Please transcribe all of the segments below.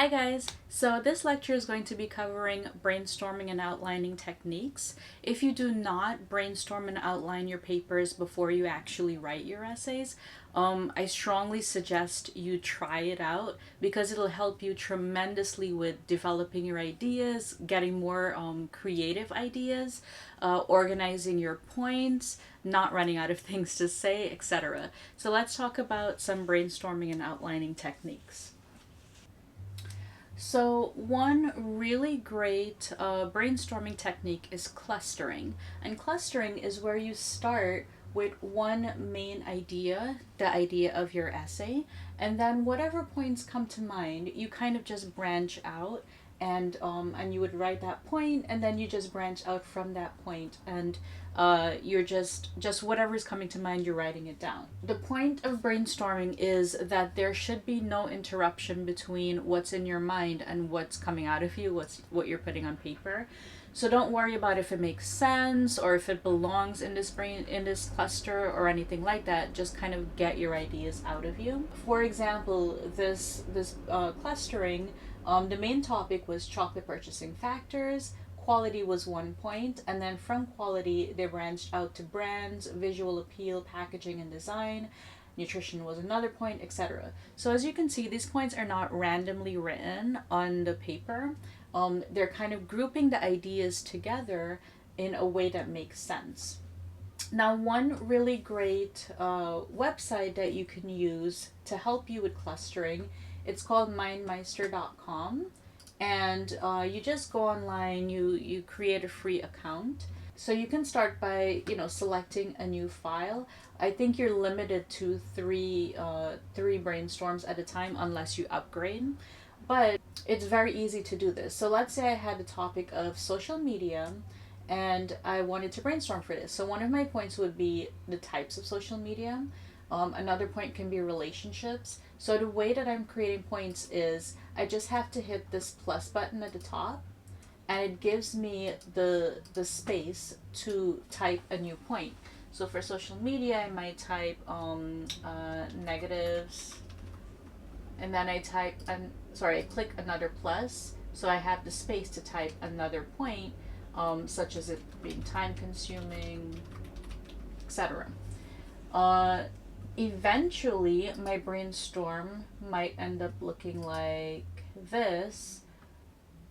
Hi guys! So this lecture is going to be covering brainstorming and outlining techniques. If you do not brainstorm and outline your papers before you actually write your essays, I strongly suggest you try it out because it'll help you tremendously with developing your ideas, getting more creative ideas, organizing your points, not running out of things to say, etc. So let's talk about some brainstorming and outlining techniques. So, one really great brainstorming technique is clustering. And clustering is where you start with one main idea, the idea of your essay, and then whatever points come to mind, you kind of just branch out and you would write that point and then you just branch out from that point and you're just whatever's coming to mind, you're writing it down. The point of brainstorming is that there should be no interruption between what's in your mind and what's coming out of you, what you're putting on paper. So don't worry about if it makes sense or if it belongs in this cluster or anything like that. Just kind of get your ideas out of you. For example, this clustering, the main topic was chocolate purchasing factors. Quality was one point, and then from quality they branched out to brands, visual appeal, packaging and design. Nutrition was another point, etc. So as you can see, these points are not randomly written on the paper. They're kind of grouping the ideas together in a way that makes sense. Now, one really great website that you can use to help you with clustering, it's called mindmeister.com. And you just go online, you create a free account. So you can start by selecting a new file. I think you're limited to three brainstorms at a time unless you upgrade, but it's very easy to do this. So let's say I had a topic of social media and I wanted to brainstorm for this. So one of my points would be the types of social media. Another point can be relationships. So the way that I'm creating points is I just have to hit this plus button at the top and it gives me the space to type a new point. So for social media, I might type negatives, and then I click another plus, so I have the space to type another point, such as it being time consuming, etc. Eventually, my brainstorm might end up looking like this,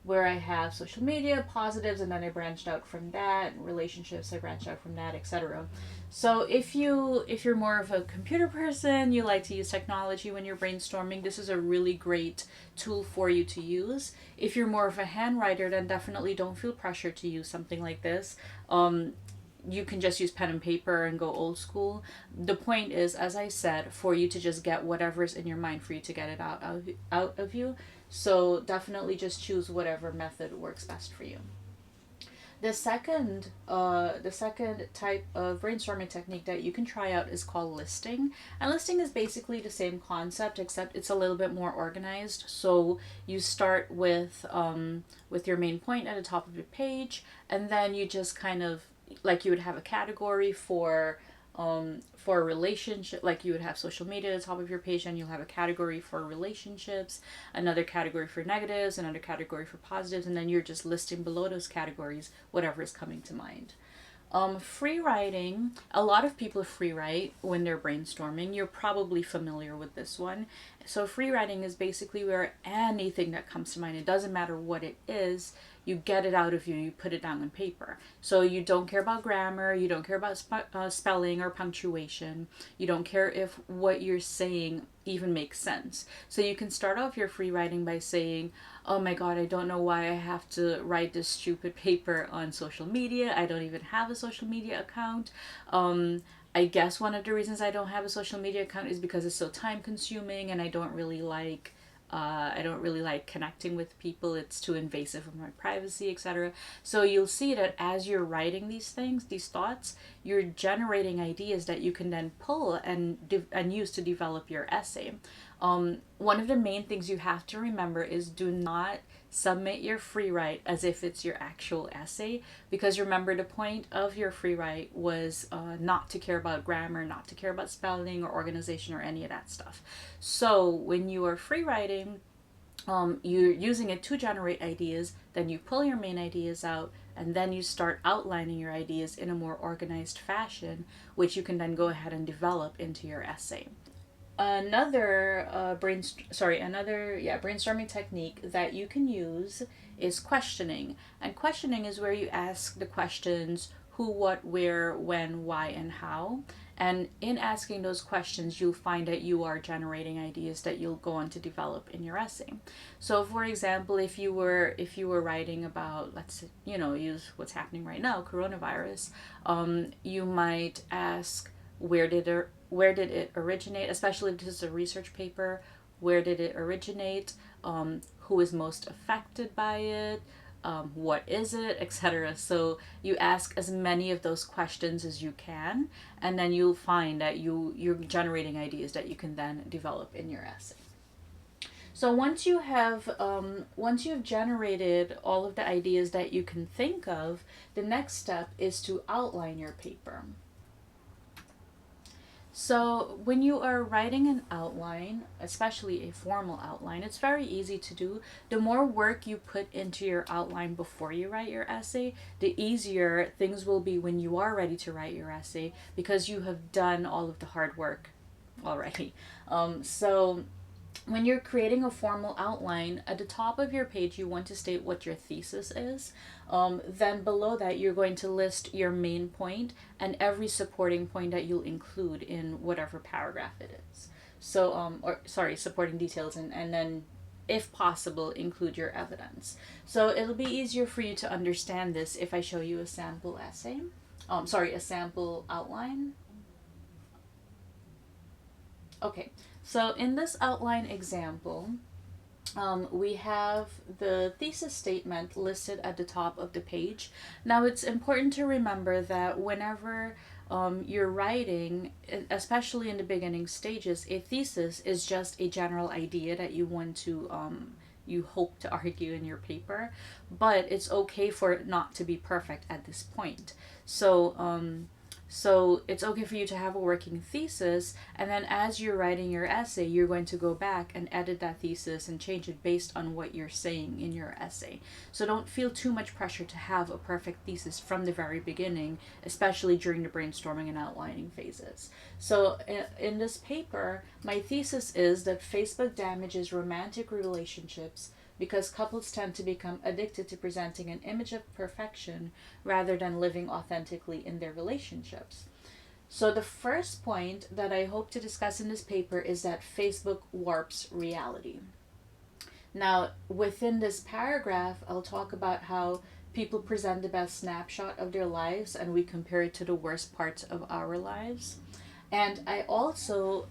where I have social media, positives, and then I branched out from that, relationships, I branched out from that, etc. So if you're more of a computer person, you like to use technology when you're brainstorming, this is a really great tool for you to use. If you're more of a handwriter, then definitely don't feel pressure to use something like this. You can just use pen and paper and go old school. The point is, as I said, for you to just get whatever's in your mind, for you to get it out of you. So definitely just choose whatever method works best for you. The second type of brainstorming technique that you can try out is called listing. And listing is basically the same concept, except it's a little bit more organized. So you start with your main point at the top of your page, and then you just kind of, like, you would have a category for a relationship, like you would have social media at the top of your page, and you'll have a category for relationships, another category for negatives, another category for positives, and then you're just listing below those categories whatever is coming to mind. Free writing, a lot of people free write when they're brainstorming. You're probably familiar with this one. So free writing is basically where anything that comes to mind, it doesn't matter what it is, you get it out of you, you put it down on paper. So you don't care about grammar, you don't care about spelling or punctuation, you don't care if what you're saying even makes sense. So you can start off your free writing by saying, oh my god, I don't know why I have to write this stupid paper on social media. I don't even have a social media account. I guess one of the reasons I don't have a social media account is because it's so time consuming and I don't really like connecting with people. It's too invasive of my privacy, etc. So you'll see that as you're writing these things, these thoughts, you're generating ideas that you can then pull and use to develop your essay. One of the main things you have to remember is do not submit your free write as if it's your actual essay, because remember, the point of your free write was not to care about grammar, not to care about spelling or organization or any of that stuff. So when you are free writing, you're using it to generate ideas, then you pull your main ideas out, and then you start outlining your ideas in a more organized fashion, which you can then go ahead and develop into your essay. Another brainstorming technique that you can use is questioning. And questioning is where you ask the questions who, what, where, when, why, and how. And in asking those questions, you'll find that you are generating ideas that you'll go on to develop in your essay. So, for example, if you were writing about, let's use what's happening right now, coronavirus, you might ask, where did it originate, especially if this is a research paper. Where did it originate? Who is most affected by it? What is it, etc. So you ask as many of those questions as you can, and then you'll find that you're generating ideas that you can then develop in your essay. So once you've generated all of the ideas that you can think of, the next step is to outline your paper. So, when you are writing an outline, especially a formal outline, it's very easy to do. The more work you put into your outline before you write your essay, the easier things will be when you are ready to write your essay because you have done all of the hard work already. So, when you're creating a formal outline, at the top of your page, you want to state what your thesis is. Then below that, you're going to list your main point and every supporting point that you'll include in whatever paragraph it is. So, supporting details, and then, if possible, include your evidence. So it'll be easier for you to understand this if I show you a sample essay. A sample outline. Okay, so in this outline example, we have the thesis statement listed at the top of the page. Now, it's important to remember that whenever you're writing, especially in the beginning stages, a thesis is just a general idea that you hope to argue in your paper, but it's okay for it not to be perfect at this point. So it's okay for you to have a working thesis, and then as you're writing your essay, you're going to go back and edit that thesis and change it based on what you're saying in your essay. So don't feel too much pressure to have a perfect thesis from the very beginning, especially during the brainstorming and outlining phases. So in this paper, my thesis is that Facebook damages romantic relationships because couples tend to become addicted to presenting an image of perfection rather than living authentically in their relationships. So, the first point that I hope to discuss in this paper is that Facebook warps reality. Now, within this paragraph, I'll talk about how people present the best snapshot of their lives and we compare it to the worst parts of our lives. And I also,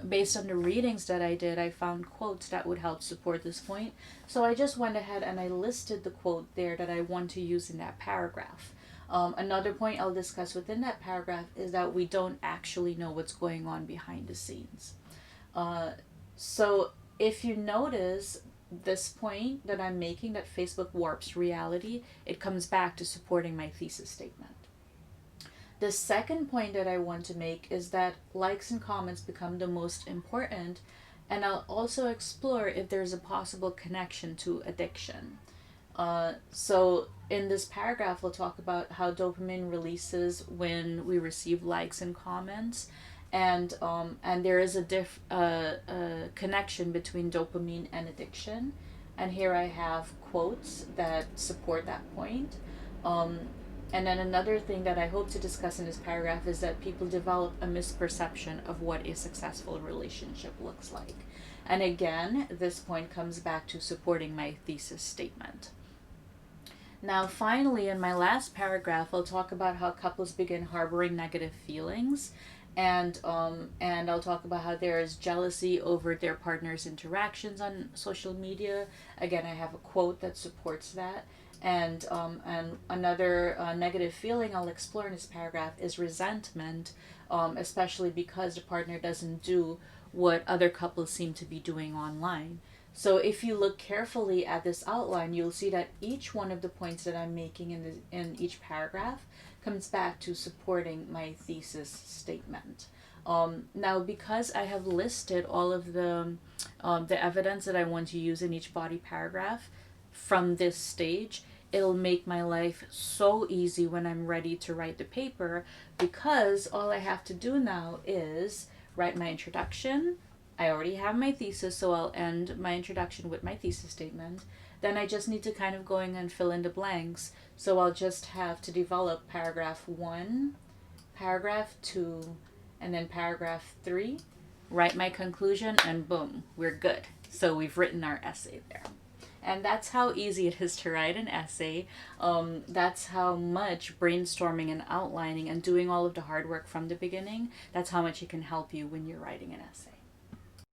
based on the readings that I did, I found quotes that would help support this point. So I just went ahead and I listed the quote there that I want to use in that paragraph. Another point I'll discuss within that paragraph is that we don't actually know what's going on behind the scenes. So if you notice this point that I'm making, that Facebook warps reality, it comes back to supporting my thesis statement. The second point that I want to make is that likes and comments become the most important, and I'll also explore if there's a possible connection to addiction. So in this paragraph, we'll talk about how dopamine releases when we receive likes and comments, and there is a connection between dopamine and addiction. And here I have quotes that support that point. And then another thing that I hope to discuss in this paragraph is that people develop a misperception of what a successful relationship looks like. And again, this point comes back to supporting my thesis statement. Now, finally, in my last paragraph, I'll talk about how couples begin harboring negative feelings, and I'll talk about how there is jealousy over their partner's interactions on social media. Again, I have a quote that supports that. And another negative feeling I'll explore in this paragraph is resentment, especially because the partner doesn't do what other couples seem to be doing online. So if you look carefully at this outline, you'll see that each one of the points that I'm making in each paragraph comes back to supporting my thesis statement. Now, because I have listed all of the evidence that I want to use in each body paragraph from this stage, it'll make my life so easy when I'm ready to write the paper, because all I have to do now is write my introduction. I already have my thesis, so I'll end my introduction with my thesis statement. Then I just need to kind of go in and fill in the blanks. So I'll just have to develop paragraph 1, paragraph 2, and then paragraph 3, write my conclusion, and boom, we're good. So we've written our essay there. And that's how easy it is to write an essay. That's how much brainstorming and outlining and doing all of the hard work from the beginning, that's how much it can help you when you're writing an essay.